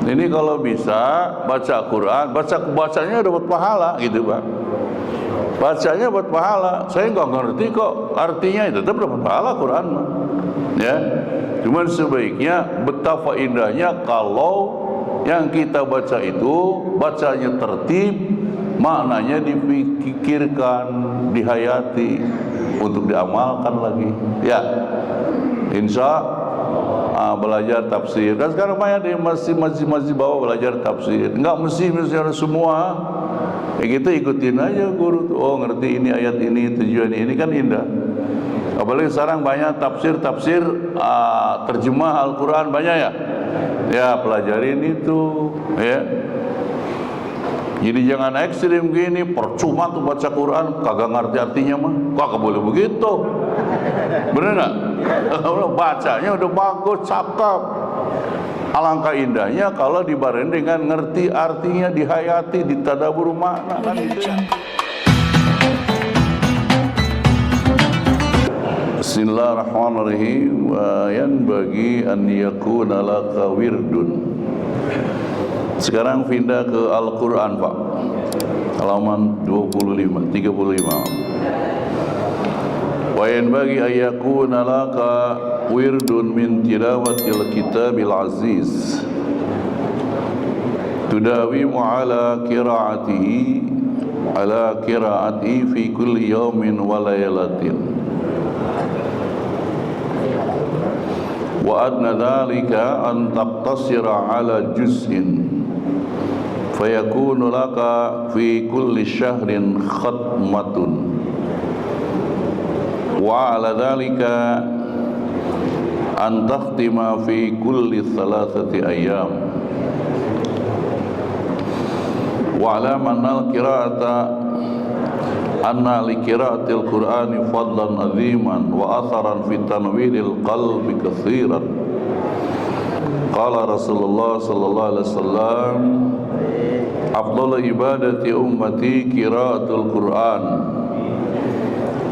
Ini kalau bisa baca Quran, bacanya dapat pahala gitu Pak. Bacanya buat pahala. Saya nggak ngerti kok artinya, itu tetap dapat pahala Quran mah. Ya. Cuman sebaiknya betapa indahnya kalau yang kita baca itu bacanya tertib, maknanya dipikirkan, dihayati untuk diamalkan lagi. Ya. Insya belajar tafsir. Dan sekarang banyak di masjid bawah belajar tafsir. Enggak mesti semua. Ya kita ikutin aja guru tuh. Oh ngerti ini ayat ini, tujuan ini kan indah. Apalagi sekarang banyak tafsir terjemah Al-Quran banyak ya. Ya pelajarin itu ya. Jadi jangan ekstrim gini, percuma tuh baca Quran kagak ngerti artinya mah. Kagak boleh begitu. Bener nggak? Bacanya udah bagus, cakep. Alangkah indahnya kalau dibarengi dengan ngerti artinya, dihayati, ditadabur makna kan itu. Bismillahirrahmanirrahim. Wa yanbaghi an yakuna laka wirdun. Sekarang pindah ke Al-Quran Pak, halaman 35. Wa yanbaghi an yakuna laka wirdun min tilawatil kitabil aziz tudawimu ala qiraatihi fi kulli yawmin wa laylatin wa adna dhalika an taqtasira ala juz'in fayakunu laka fi kulli syahrin khatmatun wa ala dhalika an takhtima fi kulli thalathati ayyam wa ala manal anna li qiraatil qur'ani fadlan aziman wa atharan fi tanwiril qalbi katsiran. Qala Rasulullah sallallahu alaihi wasallam afdalu ibadati ummati qiraatul qur'an.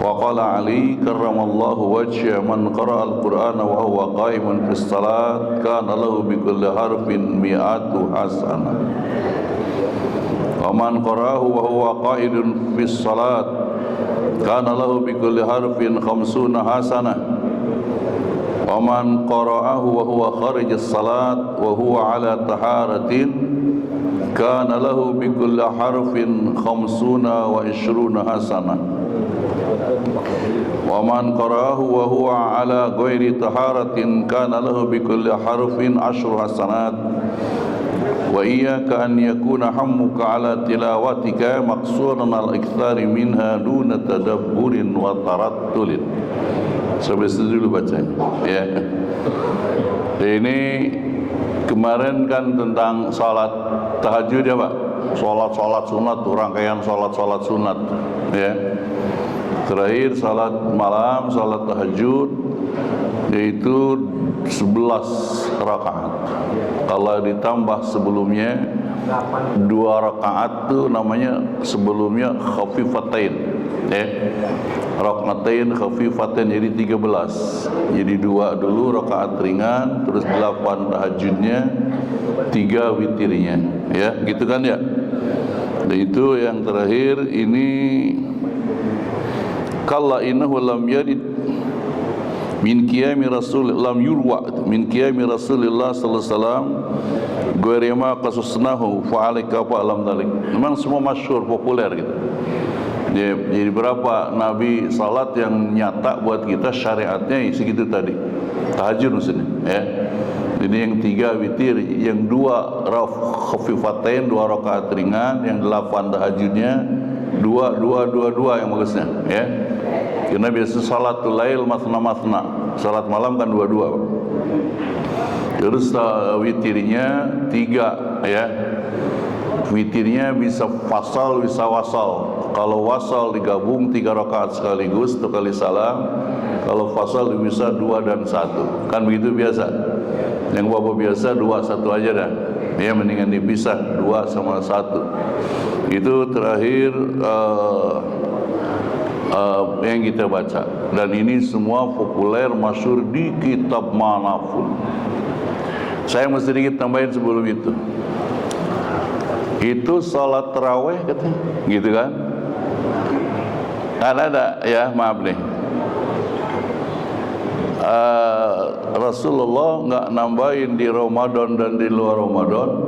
Wa qala Ali karramallahu wajha man qara'al qur'ana wa huwa qa'imun fis salat kana lahu bi kulli harfin mi'atu hasanah. Wa man qara'ahu wa huwa qa'idun fis salat kana lahu bi kulli harfin khamsuna hasanah. Wa man qara'ahu wa huwa kharijis salat wa huwa ala taharatin kana lahu bi kulli harfin khamsuna wa ishruna hasanah. Wa man qara'ahu wa huwa ala ghairi taharatin kana lahu bi kulli harfin 10 hasanat. Wa iyyaka an yakuna hammuka ala tilawatika maqsuran al-iktsari minha duna tadabburin wa tarattulin. Sampai situ dulu bacanya ya. Ini kemarin kan tentang salat tahajud ya Pak. Salat sunat, rangkaian salat sunat ya. Terakhir salat malam, salat tahajud yaitu 11 rakaat. Kalau ditambah sebelumnya 2 rakaat itu namanya sebelumnya khafifatain ya. Rakaatain khafifatain jadi 13. Jadi 2 dulu rakaat ringan, terus 8 tahajudnya, 3 witirnya ya, gitu kan ya. Dan itu yang terakhir ini kalla innahu lam yarid min qiyami rasul lam yurwa min qiyami Rasulillah sallallahu alaihi wasallam ghairima qasusnahu fa alika fa alam dalik. Memang semua masyhur populer gitu. Jadi berapa nabi salat yang nyata buat kita syariatnya segitu tadi. Tahajud maksudnya ya. Jadi yang 3 witir, yang 2 khafifatain 2 rakaat ringan, yang 8 tahajudnya 2 yang bagusnya ya. Karena biasa salatul lail masna, salat malam kan 2. Terus witirnya 3 ya. Witirnya bisa fasal, bisa wasal. Kalau wasal digabung 3 rakaat sekaligus 1 kali salam. Kalau fasal bisa 2 dan 1. Kan begitu biasa. Yang bapak biasa 2, 1 aja dah. Ya mendingan dipisah 2 sama 1. Itu terakhir yang kita baca. Dan ini semua populer, masyhur di kitab manapun. Saya mesti sedikit tambahin sebelum itu. Itu sholat tarawih katanya, gitu kan? Ada ya, maaf nih. Rasulullah nggak nambahin di Ramadan dan di luar Ramadan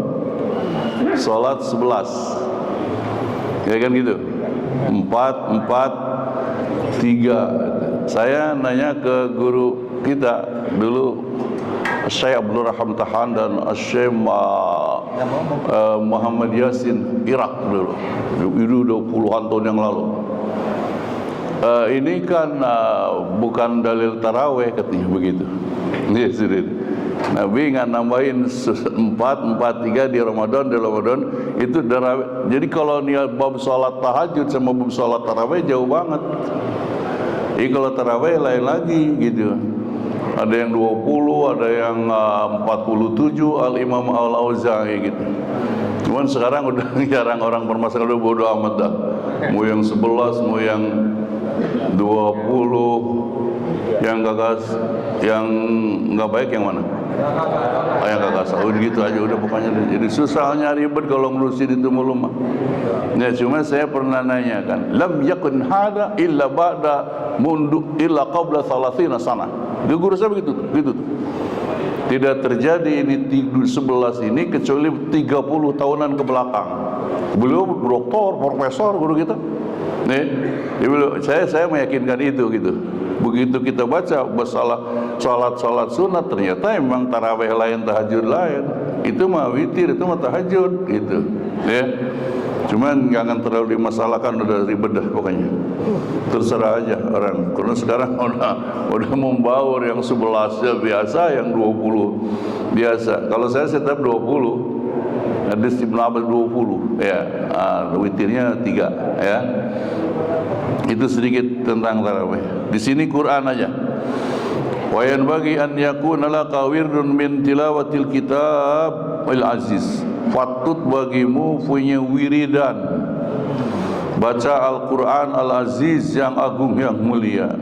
sholat 11, ya kan gitu, 4, 4, 3. Saya nanya ke guru kita dulu, Syekh Abdul Rahman Tahan dan Syekh Muhammad Yasin Irak dulu, itu 20-an tahun yang lalu. Ini kan bukan dalil taraweh katanya begitu. Nabi nggak nambahin 4, 4, 3 di Ramadan itu tarawih. Jadi kalau niat bab sholat tahajud sama bab sholat taraweh jauh banget. Jadi kalau taraweh lain lagi gitu. Ada yang 20, ada yang 47 Al-Imam Al-Auza'i gitu. Cuman sekarang udah jarang orang bermasalah, udah bodo amat dah. Mau yang 11, mau yang 20, yang gagas, yang nggak baik yang mana? Yang gagas, gitu aja udah pokoknya. Jadi susahnya ribet kalau ngurusin itu mulu mah. Ya cuma saya pernah nanya kan, lam yakun hada illa ba'da mundu illa qabla 30 sana. Dia guru saya begitu, gitu. Tidak terjadi ini 11 ini kecuali 30 tahunan ke belakang. Beliau doktor, profesor, guru kita. Nih, saya meyakinkan itu gitu. Begitu kita baca masalah salat sunat, ternyata emang tarawih lain, tahajud lain. Itu mah witir, itu mah tahajud gitu. Ya. Cuman jangan terlalu dimasalahkan, udah ribet dah pokoknya. Terserah aja orang. Karena sekarang udah membaur, yang 11 biasa, yang 20 biasa. Kalau saya tetap 20. Hadis Ibnu Abbas 20 ya, witirnya 3 ya. Itu sedikit tentang tarawih. Di sini Quran aja. Wa yanbaghi an yakuna laka wirdun min tilawatil kitab al aziz. Patut bagimu punya wiridan baca Al-Quran Al-Aziz yang agung, yang mulia.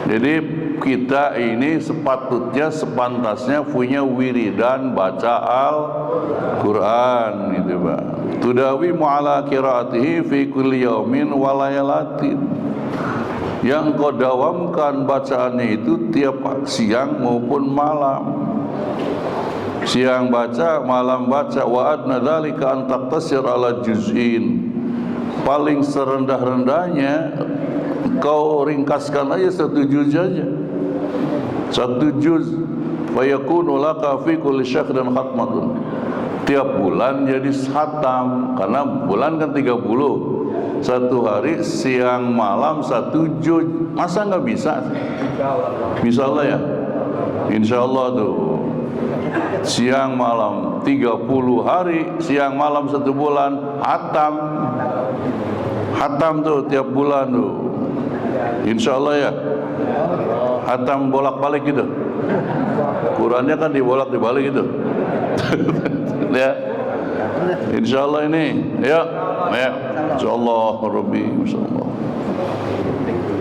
Jadi kita ini sepatutnya, sepantasnya punya wiridan baca Al-Quran gitu Pak. Tudawi mu'ala qiraatihi fi kulli yaumin wa layalatin. Yang kau dawamkan bacaannya itu tiap siang maupun malam. Siang baca, malam baca. Wa adna dzalika an taqtasir ala juz'in. Paling serendah-rendahnya kau ringkaskan aja 1 juz aja. 1 juz. Fa yakunu laka fi kulli syahrin khatmatun. Tiap bulan jadi khatam, karena bulan kan 30. 1 hari siang malam 1 juz. Masa nggak bisa? Bisa Allah ya. Insyaallah tuh. Siang malam 30 hari, siang malam 1 bulan, hatam tuh tiap bulan tuh. Insyaallah ya. Hatam bolak-balik gitu. Qurannya kan dibolak-dibalik gitu. Ya. Insyaallah ini. Ya. Insyaallah Rabbi, insyaallah.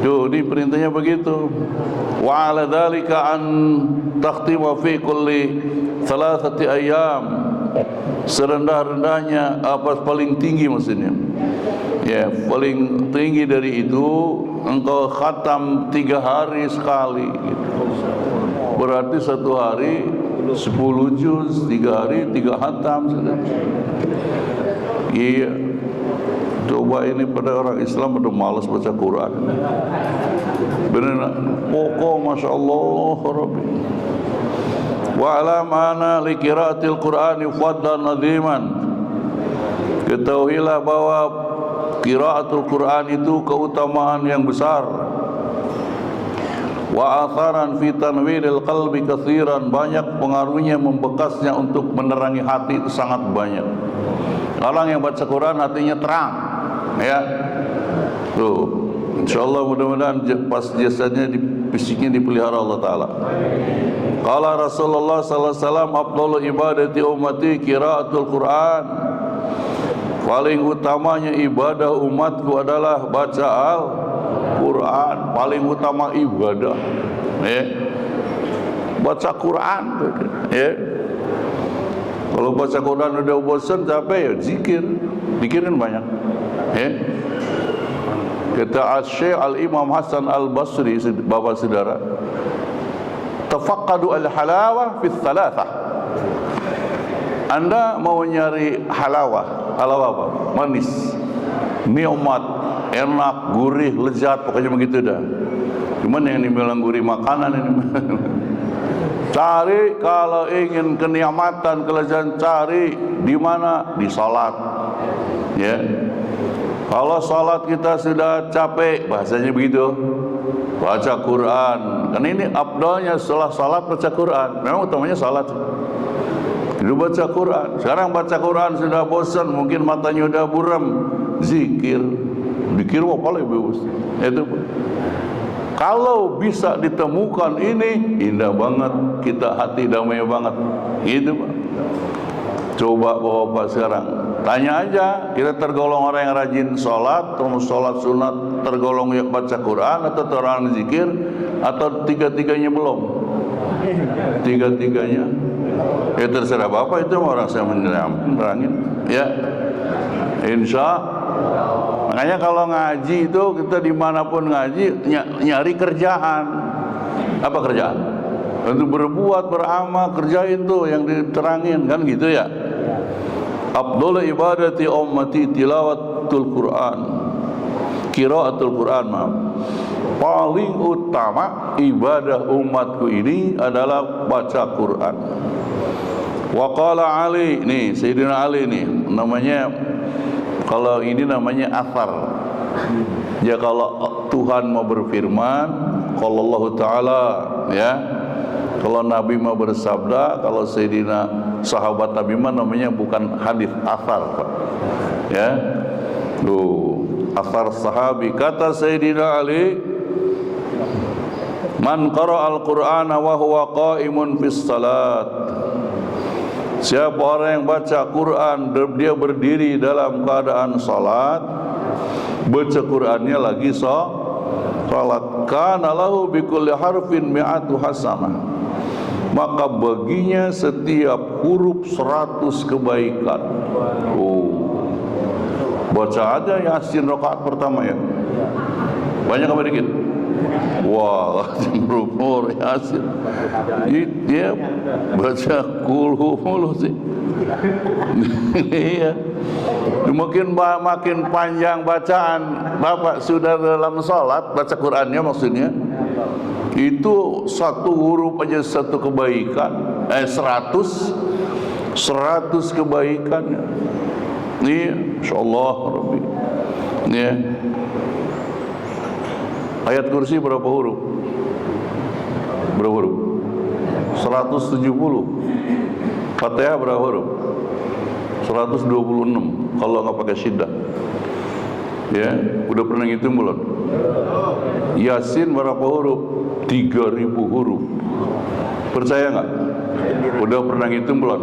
Tuh, ini perintahnya begitu. Wa 'ala dzalika an takhtima fi kulli 3 ayyam. Serendah-rendahnya, apa paling tinggi maksudnya? Ya, paling tinggi dari itu engkau khatam 3 hari sekali gitu. Berarti 1 hari 10 juz, 3 hari 3 khatam sudah. Iya. Coba ini pada orang Islam pada malas baca Quran. Benar, pokok Masya Allah Rabbi. Wa alam ana li qiraatil Qur'ani fadlan naziman. Ketahuilah bahwa qiraatul Quran itu keutamaan yang besar. Wa atharan fi tanwiril qalbi katsiran, banyak pengaruhnya, membekasnya untuk menerangi hati itu sangat banyak. Orang yang baca Quran hatinya terang, ya. Tuh, insyaallah mudah-mudahan pas jasadnya, fisiknya dipelihara Allah Taala. Qala Rasulullah sallallahu alaihi wasallam, afdalu ibadati ummati qiraatul Quran. Paling utamanya ibadah umatku adalah baca Al-Quran. Paling utama ibadah, ya. baca Quran, ya. Kalau baca Quran udah bosan, capek ya zikir, pikirin banyak, ya. Kata Syekh Al-Imam Hasan Al-Basri, bapak saudara, tafaqqadu al-halawah fi thalathah. Anda mau nyari halawah, halawah apa? Manis, nikmat, enak, gurih, lezat, pokoknya begitu dah. Cuman yang dibilang gurih makanan ini. Cari kalau ingin kenikmatan, kelezatan, cari di mana? Di salat. Ya. Kalau salat kita sudah capek, bahasanya begitu, baca Quran. Kan ini afdalnya setelah salat baca Quran. Memang utamanya salat. Itu baca Quran. Sekarang baca Quran sudah bosan, mungkin matanya udah buram, zikir. Zikir apa lebih bagus? Itu. Kalau bisa ditemukan ini, indah banget, kita hati damai banget. Gitu, Pak. Coba Bapak sekarang tanya aja, kita tergolong orang yang rajin sholat, atau sholat sunat, tergolong yang baca Quran, atau tergolong zikir, atau tiga-tiganya belum? Tiga-tiganya. Ya terserah Bapak, itu orang saya menerangin. Ya, insya. Makanya kalau ngaji itu kita dimanapun ngaji nyari kerjaan. Apa kerjaan? Untuk berbuat, beramal, kerjain tuh yang diterangin, kan gitu ya. Afdhalul ibadati ummati tilawatul Quran, qiraatul Quran. Paling utama ibadah umatku ini adalah baca Quran. Wa qala Ali, nih Sayyidina Ali nih namanya, kalau ini namanya athar. Ya kalau Tuhan mau berfirman, kalau Allah Ta'ala, ya, kalau Nabi mau bersabda, kalau Sayyidina sahabat Nabi mah namanya bukan hadis, athar, Pak. Ya. Tuh, athar sahabi. Kata Sayyidina Ali, man qara al-Qur'ana wa huwa qa'imun fis salat. Siapa orang yang baca Quran, dia berdiri dalam keadaan salat, baca Qurannya lagi salat, kana lahu bi kulli harfin mi'atu hasanah, maka baginya setiap huruf 100 kebaikan. Oh, baca aja Yasin rakaat pertama ya. Banyak apa dikit? Wah, berumur Yasin. Dia baca kulhu mulu sih. Iya. Makin panjang bacaan Bapak sudah dalam salat, baca Qurannya maksudnya, itu satu huruf aja satu kebaikan. 100 kebaikan. Ini insyaallah Rabbi. Ya. Ayat kursi berapa huruf? Berapa huruf? 170. Fatihah berapa huruf? 126 kalau nggak pakai syiddah. Ya, udah pernah ngitung belum? Yasin berapa huruf? 3000 huruf. Percaya nggak? Udah pernah ngitung belum?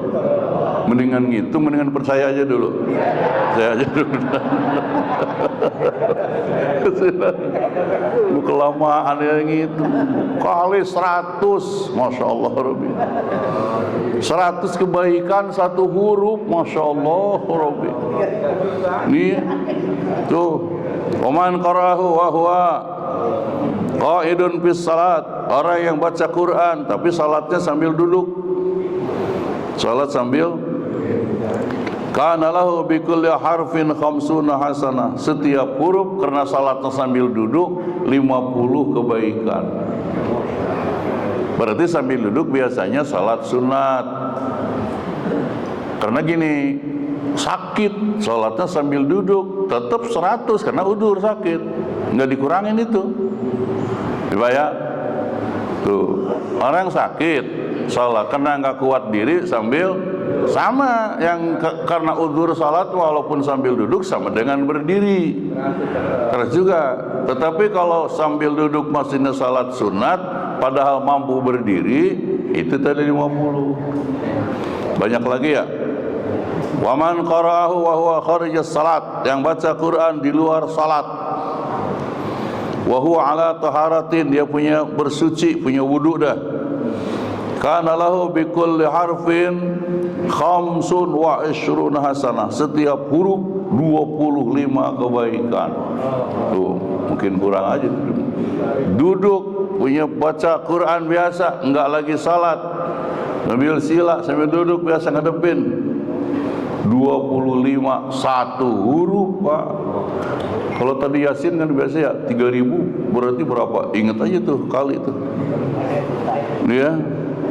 Mendingan ngitung, mendingan percaya aja dulu. Percaya aja dulu. Lu kelamaan yang itu kali 100, Masya Allah Rabbi. 100 kebaikan satu huruf, Masya Allah Rabbi. Nih tuh, waman qarahu wa huwa qa'idun fis salat, orang yang baca Quran tapi salatnya sambil duduk, salat sambil, kana lahu bi kulli harfin khamsuna hasanah, setiap huruf karena salatnya sambil duduk 50 kebaikan. Berarti sambil duduk biasanya salat sunat. Karena gini, sakit salatnya sambil duduk tetap 100 karena udur sakit, nggak dikurangin itu. Dibayar tuh, orang sakit salat karena nggak kuat diri sambil, sama yang karena udzur salat walaupun sambil duduk sama dengan berdiri terus juga. Tetapi kalau sambil duduk masihnya salat sunat padahal mampu berdiri, itu tadi 50. Banyak lagi ya. Waman qara'ahu wa huwa kharijas salat, yang baca Quran di luar salat, wa huwa ala taharatin, dia punya bersuci, punya wudu dah, kana lahu bi kulli harfin 25 hasanah. Setiap huruf 25 kebaikan. Tuh, mungkin kurang aja. Duduk punya baca Quran biasa, enggak lagi salat, sambil sila sambil duduk biasa ngadepin 25 satu huruf, Pak. Kalau tadi Yasin kan biasa ya 3000, berarti berapa? Ingat aja tuh kali itu. Ya,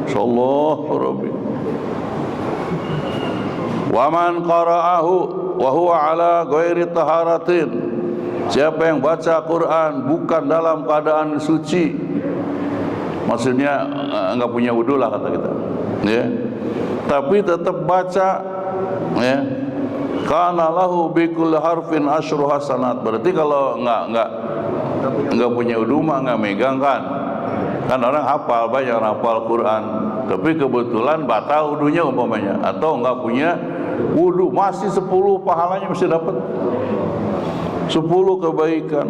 insyaallah Rabbi. Wa man qara'ahu wa huwa ala ghairi taharatin. Siapa yang baca Quran bukan dalam keadaan suci, maksudnya enggak punya wudu lah kata kita, ya, tapi tetap baca, ya, kana lahu bi kulli harfin asyru hasanat. Berarti kalau enggak punya wudu mah enggak megang kan orang hafal, banyak orang hafal Quran, tapi kebetulan batal wudunya umpamanya, atau enggak punya wudu, masih 10 pahalanya mesti dapat 10 kebaikan.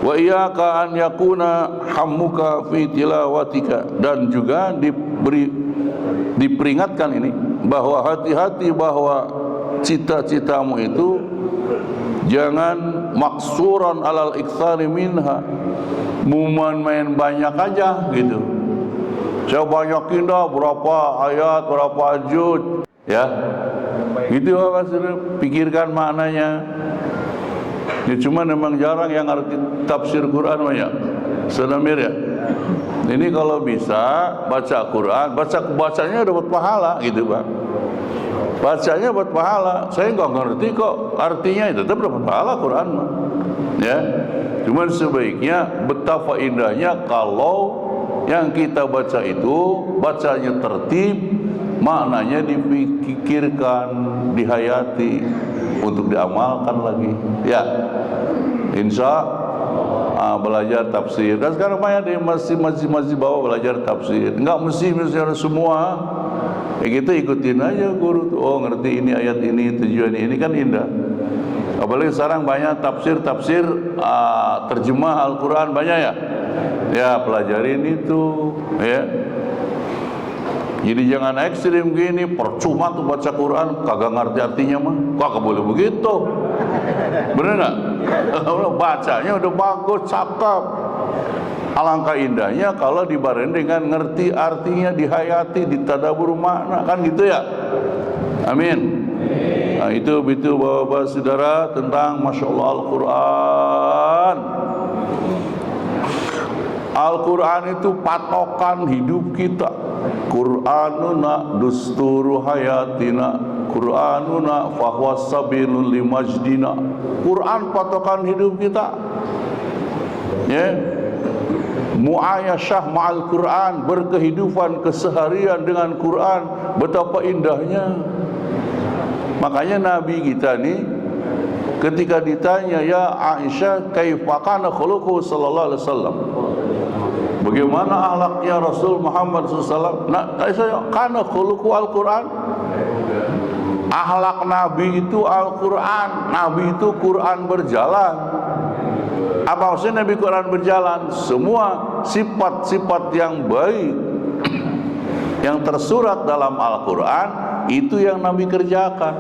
Wa iyyaka an yakuna hammuka fi tilawatika, dan juga diperingatkan ini bahwa hati-hati bahwa cita-citamu itu jangan maksuran alal iktsari minha, main banyak aja gitu. Saya banyakin dah berapa ayat, berapa juz, ya. Itu apa sudah pikirkan maknanya. Ya, cuma memang jarang yang ngerti tafsir Quran banyak. Senamir ya. Ini kalau bisa baca Quran, bacanya dapat pahala gitu, Pak. Bacanya dapat pahala. Saya enggak ngerti kok artinya, itu tetap dapat pahala Quran mah. Ya. Cuman sebaiknya betapa indahnya kalau yang kita baca itu bacanya tertib, maknanya dipikirkan, dihayati untuk diamalkan lagi. Ya, insya belajar tafsir. Dan sekarang banyak di masjid bawah belajar tafsir. Enggak mesti misalnya semua. Ya kita ikutin aja guru tuh. Oh ngerti ini ayat ini, tujuan ini kan indah. Apalagi sekarang banyak tafsir terjemah Al-Quran banyak ya. Ya pelajarin itu, ya. Jadi jangan ekstrim gini, percuma tuh baca Quran kagak ngerti artinya mah. Kagak boleh begitu. Bener enggak? Bacanya udah bagus, cakep. Alangkah indahnya kalau dibarengi dengan ngerti artinya, dihayati, ditadabur makna, kan gitu ya. Amin. Nah, itu Bapak-bapak saudara tentang Masya Allah Al-Quran. Al-Quran itu patokan hidup kita. Qur'anuna dusturu hayatina, Qur'anuna fahuwa sabilul limajdina. Quran patokan hidup kita. Ya. Mu'ayasyah ma'al Quran, berkehidupan keseharian dengan Quran, betapa indahnya. Makanya Nabi kita nih ketika ditanya, ya Aisyah, kaifa kana khuluquhu sallallahu alaihi wasallam, bagaimana akhlaknya Rasul Muhammad SAW? Nah, saya kana khuluquhu Al-Quran. Akhlak Nabi itu Al-Quran. Nabi itu Quran berjalan. Apa maksudnya Nabi Quran berjalan? Semua sifat-sifat yang baik yang tersurat dalam Al-Quran itu yang Nabi kerjakan.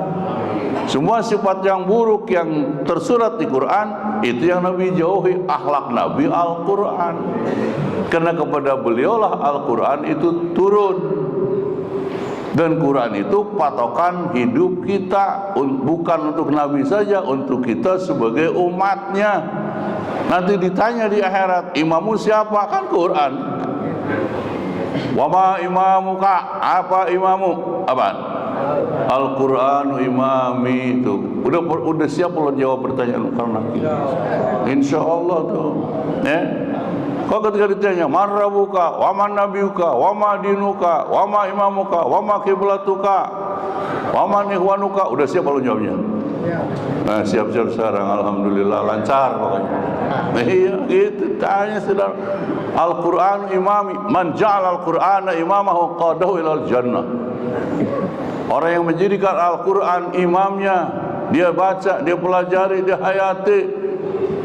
Semua sifat yang buruk yang tersurat di Quran itu yang Nabi jauhi. Akhlak Nabi Al-Quran. Karena kepada beliaulah Al-Quran itu turun. Dan Quran itu patokan hidup kita, bukan untuk Nabi saja, untuk kita sebagai umatnya. Nanti ditanya di akhirat, imammu siapa? Kan Quran. Wama imamuka, apa imamu? Apaan? Al-Quranu imami. Itu udah siap lo jawab pertanyaan karena insya Allah tuh, ya. Kau ketika ditanya man rabbuka, wa man nabiyuka, wa ma dinuka, wa ma imamuka, wa ma kiblatuka, wa man ikhwanuka, udah siap lo jawabnya. Nah, siap-siap sekarang, alhamdulillah lancar pokoknya. Iya, gitu tanya saudara. Al-Qur'an imami, man ja'al al-Qur'ana imamahu qadahu ilal jannah. Orang yang menjadikan Al-Qur'an imamnya, dia baca, dia pelajari, dia hayati.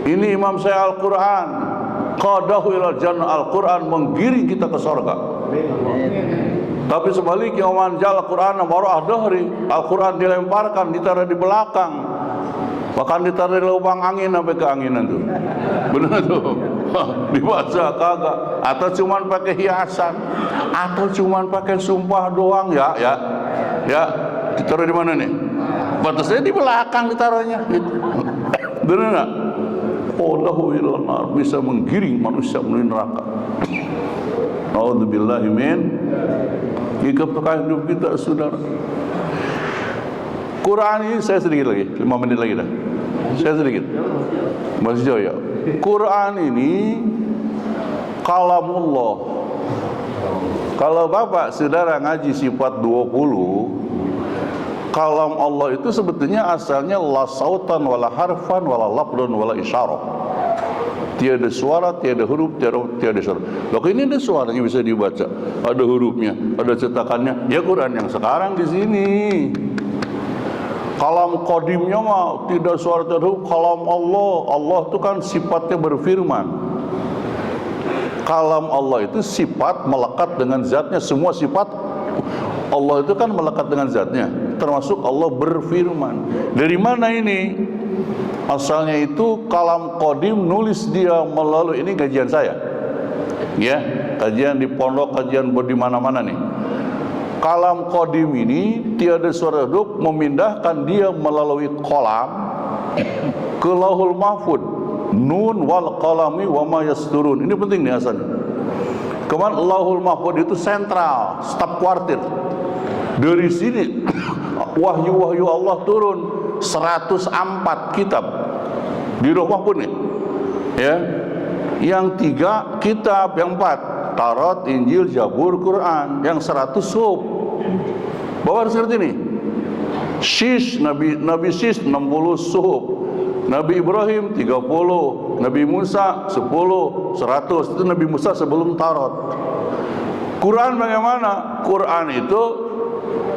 Ini imam saya Al-Qur'an. Qadahu ilal jannah, Al-Quran menggiring kita ke surga. Tapi sebaliknya man ja'al Qur'ana wara'ah dhahri, Al-Qur'an dilemparkan, ditaruh di belakang. Bahkan ditaruh di lubang angin sampai keanginan tuh. Benar tuh. Dibaca kagak, atau cuman pakai hiasan, atau cuman pakai sumpah doang ya. Ditaruh di mana nih? Batasnya di belakang ditaruhnya. Benar enggak? Allahu ilan nar, bisa menggiring manusia menuju neraka. A'udzubillahi min. Jika perkara hidup kita, saudara. Quran ini saya sedikit lagi, 5 menit lagi dah. Saya sedikit. Masih jauh ya. Quran ini kalamullah. Kalau Bapak saudara ngaji sifat 20, kalam Allah itu sebetulnya asalnya la sautan wala harfan wala lafdun wala isyarah. Tiada suara, tiada huruf, tiada suara. Loh ini ada suaranya bisa dibaca, ada hurufnya, ada cetakannya. Ya Quran yang sekarang di sini. Kalam qadimnya mah tidak suara terhubung. Kalam Allah, Allah itu kan sifatnya berfirman. Kalam Allah itu sifat melekat dengan zatnya. Semua sifat Allah itu kan melekat dengan zatnya, termasuk Allah berfirman. Dari mana ini? Asalnya itu kalam qadim, nulis dia melalui, ini kajian saya ya, kajian di pondok, kajian di mana-mana nih. Kalam qadim ini tiada suara huruf, memindahkan dia melalui kolam ke lauhul mahfud. Nun wal qalami wa ma yasturun. Ini penting nih asalnya. Kemudian lauhul mahfud itu sentral, staf kuartir. Dari sini wahyu-wahyu Allah turun 104 kitab di lauhul mahfud nih. Ya. Yang 3 kitab, yang 4 Taurat, Injil, Zabur, Quran, yang 100 suhuf. Bawa seperti ini. Sis, Nabi Sis 60 suhuf. Nabi Ibrahim 30, Nabi Musa 10, 100. Itu Nabi Musa sebelum Taurat. Quran bagaimana? Quran itu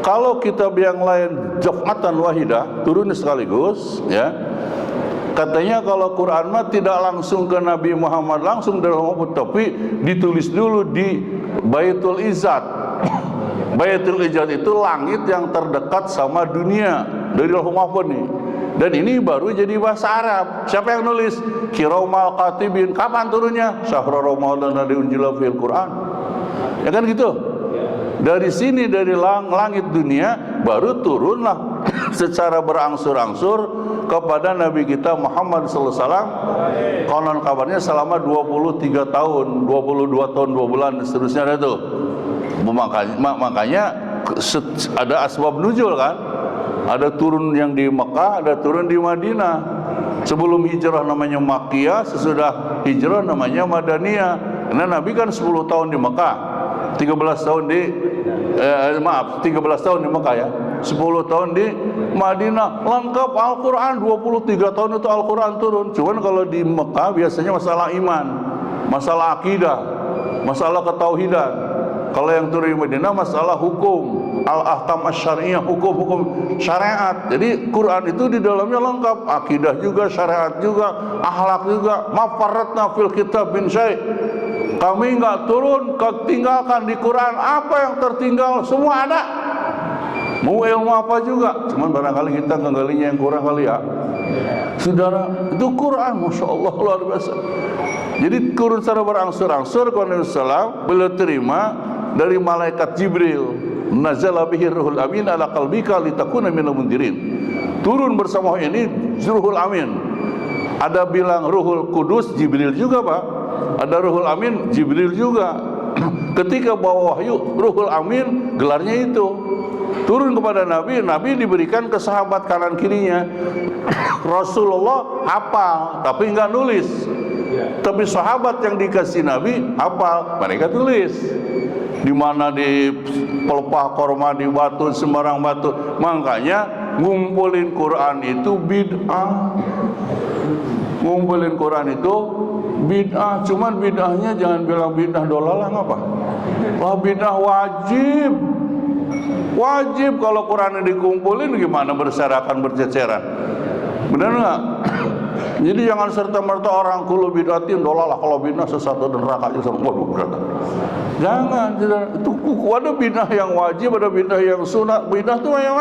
kalau kitab yang lain jaf'atan wahidah, turun sekaligus, ya. Katanya kalau Quran mah tidak langsung ke Nabi Muhammad langsung dari Allah, tapi ditulis dulu di Baitul Izzat. Baitul Izzat itu langit yang terdekat sama dunia dari Lauhul Mahfuz nih. Dan ini baru jadi bahasa Arab. Siapa yang nulis? Kiramal Katibin. Kapan turunnya? Syahrul Ramadan alladzi unzila fil Quran. Ya kan gitu. Dari sini, dari langit dunia baru turunlah secara berangsur-angsur kepada Nabi kita Muhammad sallallahu alaihi wasallam. Konon kabarnya selama 23 tahun, 22 tahun 2 bulan dan seterusnya ada tuh. Makanya ada asbab nuzul kan? Ada turun yang di Mekah, ada turun di Madinah. Sebelum hijrah namanya Makkiyah, sesudah hijrah namanya Madaniyah. Karena Nabi kan 10 tahun di Mekah, 13 tahun di 13 tahun di Mekah ya, 10 tahun di Madinah. Lengkap Al-Quran, 23 tahun itu Al-Quran turun. Cuman kalau di Mekah biasanya masalah iman, masalah akidah, masalah ketauhidan. Kalau yang turun di Madinah masalah hukum, al-ahkam asy-syar'iyyah, hukum-hukum syariat. Jadi Quran itu di dalamnya lengkap, akidah juga, syariat juga, akhlak juga. Ma farratna fil kitab min syai'. Kami enggak turun ketinggalkan di Quran, apa yang tertinggal semua ada. Mau ilmu apa juga, cuman barangkali kita menggalinya yang kurang kali ya. Saudara, itu Quran, Masya Allah, luar biasa. Jadi turun secara berangsur-angsur. Rasulullah beliau terima dari malaikat Jibril. Nazala bihi ruhul amin ala qalbika litakuna minal mundirin. Turun bersama ini ruhul amin. Ada bilang ruhul kudus, Jibril juga Pak. Ada ruhul amin, Jibril juga. Ketika bawa wahyu, ruhul amin gelarnya itu. Turun kepada Nabi, Nabi diberikan ke sahabat kanan kirinya. Rasulullah hafal, tapi enggak nulis. Tapi sahabat yang dikasih Nabi hafal, mereka tulis. Di mana di pelepah korma, di batu, sembarang batu. Makanya ngumpulin Quran itu bid'ah. Ngumpulin Quran itu bid'ah. Cuman bid'ahnya jangan bilang bid'ah dolalah, ngapa? Wah, bid'ah wajib. Wajib kalau Quran dikumpulin, gimana berserakan, berceceran. Benar enggak? Jadi jangan serta-merta orang kulo bid'atin dolalah, kalau bid'ah sesat dan neraka aja sama. Waduh, berat. Jangan, itu ada bidah yang wajib, ada bidah yang sunat. Bidah itu yang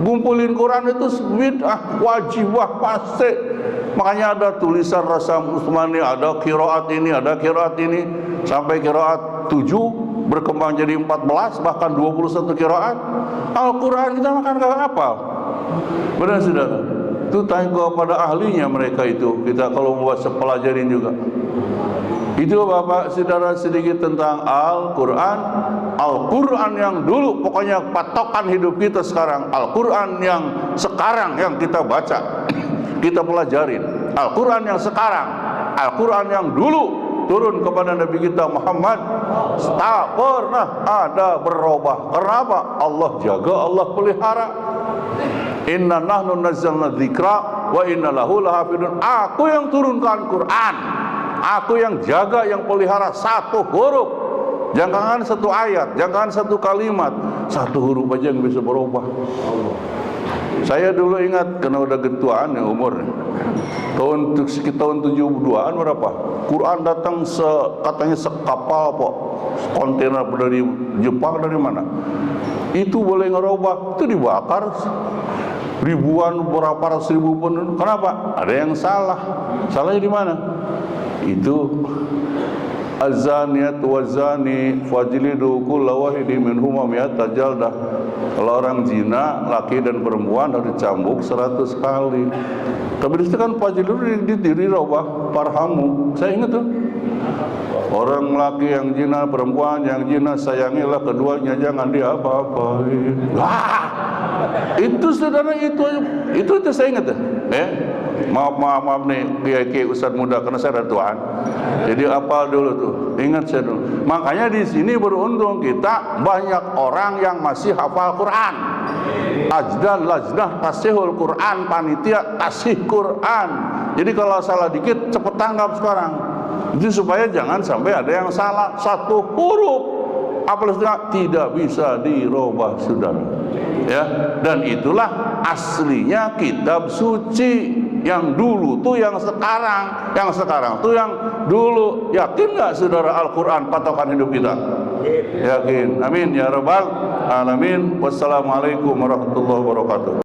ngumpulin Quran itu bidah wajib, wah pasti. Makanya ada tulisan Rasam Utsmani, ada qiraat ini, ada qiraat ini, sampai qiraat 7 berkembang jadi 14, bahkan 21 qiraat. Al-Quran kita makan kagak hafal. Benar saudara? Itu tanya kepada ahlinya mereka itu. Kita kalau buat sepelajarin juga. Itu Bapak Saudara sedikit tentang Al-Quran. Al-Quran yang dulu, pokoknya patokan hidup kita sekarang. Al-Quran yang sekarang yang kita baca, kita pelajarin. Al-Quran yang sekarang, Al-Quran yang dulu turun kepada Nabi kita Muhammad, tak pernah ada berubah. Kenapa? Allah jaga, Allah pelihara. Inna nahnu nazzalna dzikra wa inna lahu lahafidun. Aku yang turunkan Quran, aku yang jaga, yang pelihara satu huruf. Jangan satu ayat, jangan satu kalimat, satu huruf aja yang bisa berubah. Saya dulu ingat, karena udah getuaan ya umurnya, tahun 72an berapa, Quran datang katanya sekapal kok, kontainer dari Jepang, dari mana, itu boleh ngerubah, itu dibakar ribuan, berapa ratus ribu pun. Kenapa? Ada yang salah. Salahnya di mana? Itu azaniyat wazani fajlidu kulla wahidi minhuma mi'ata jaldah. Kalau orang zina, laki dan perempuan harus dicambuk 100 kali. Tapi itu kan fajlidu dirubah parhamu. Saya ingat tuh, orang laki yang zina, perempuan yang zina, sayangilah keduanya, jangan diapa-apain. Wah, itu saudara, itu saya ingat tuh. Maaf nih kiai ustadz muda, karena saya ratuan. Jadi apa dulu tuh, ingat saya dulu. Makanya di sini beruntung kita banyak orang yang masih hafal Quran. Ajdan lajnah tasihul Quran, panitia tasih Quran. Jadi kalau salah dikit cepet tanggap sekarang. Itu supaya jangan sampai ada yang salah satu huruf, apalagi tidak bisa dirubah saudara. Ya, dan itulah aslinya kitab suci. Yang dulu tuh yang sekarang tuh yang dulu. Yakin nggak saudara Al-Quran patokan hidup kita? Yakin. Amin ya rabbal alamin. Wassalamualaikum warahmatullahi wabarakatuh.